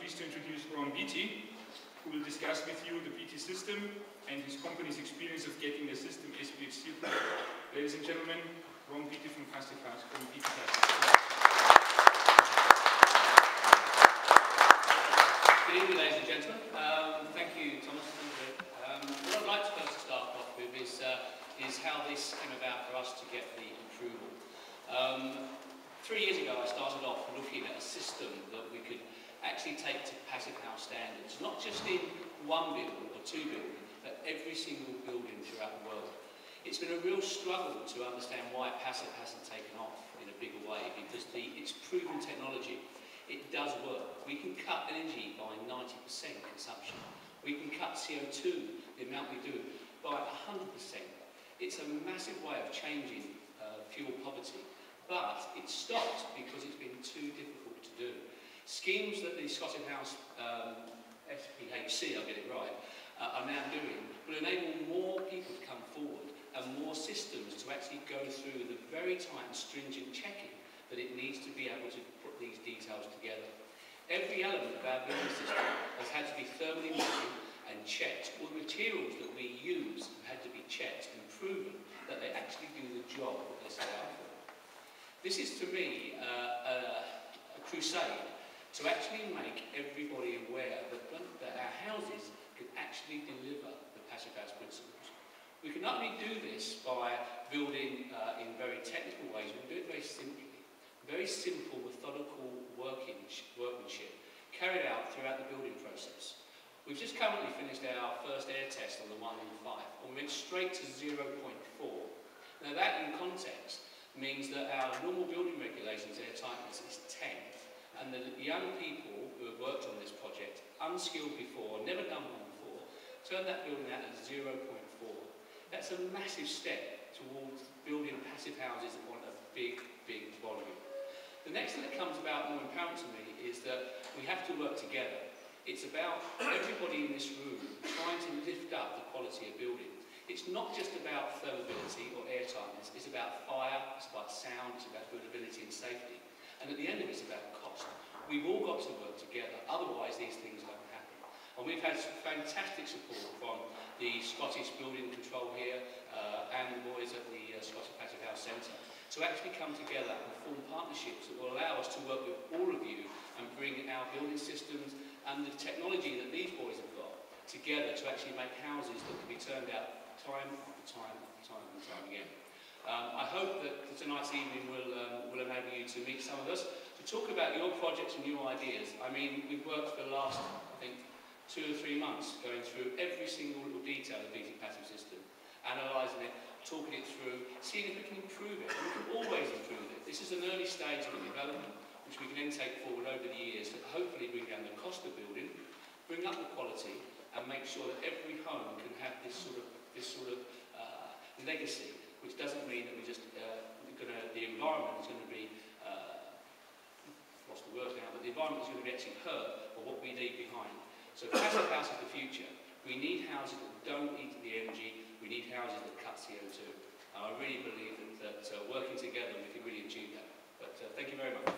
pleased to introduce Beattie, who will discuss with you the Beattie system and his company's experience of getting the system SPHC approved. Ladies and gentlemen, Beattie from Passive House, from Beattie Passive. Good evening, ladies and gentlemen. Thank you, Thomas. What I'd like to first start off with is how this came about for us to get the approval. 3 years ago, I started off looking at a system that we could actually take to Passive House standards, not just in one building or two buildings, but every single building throughout the world. It's been a real struggle to understand why Passive hasn't taken off in a bigger way, because it's proven technology. It does work. We can cut energy by 90% consumption. We can cut CO2, the amount we do, by 100%. It's a massive way of changing fuel poverty. But it stopped because it's been too difficult to do. Schemes that the Scottish House SPHC, I'll get it right, are now doing will enable more people to come forward and more systems to actually go through the very tight and stringent checking that it needs to be able to put these details together. Every element of our building system has had to be thermally measured and checked. All the materials that we use have had to be checked and proven that they actually do the job that they set out for. This is, to me, a crusade to actually make everybody aware that our houses can actually deliver the Passive House principles. We can not only do this by building in very technical ways, we can do it very simply. Very simple, methodical workmanship carried out throughout the building process. We've just currently finished our first air test on the 1 in 5, and we went straight to 0.4. Now that, in context, means that our normal building regulations air tightness is 10, and the young people who have worked on this project, unskilled before, never done one before, turned that building out at 0.4. That's a massive step towards building passive houses that want a big, big volume. The next thing that comes about more apparent to me is that we have to work together. It's about everybody in this room trying to lift up the quality of building. It's not just about thermability or air tightness, it's about fire, it's about sound, it's about buildability and safety. And at the end of it, it's about cost. We've all got to work together, otherwise these things don't happen. And we've had some fantastic support from the Scottish Building Control here and the boys at the Scottish Passive House Centre to actually come together and form partnerships that will allow us to work with all of you and bring our building systems and the technology that these boys have got together to actually make houses that can be turned out time after time after time and time again. I hope that tonight's evening will enable you to meet some of us, to talk about your projects and new ideas. I mean, we've worked for the last, I think, 2 or 3 months going through every single little detail of the Beattie Passive system, analysing it, talking it through, seeing if we can improve it. We can always improve it. This is an early stage of the development, which we can then take forward over the years to hopefully bring down the cost of building, bring up the quality, and make sure that every home can have this sort of legacy, which doesn't mean that we just the environment is going to be lost the word now, but the environment is going to be actually hurt by what we leave behind. So Passive House is the future. We need houses that don't eat the energy. We need houses that cut CO2. And I really believe that working together we can really achieve that. But thank you very much.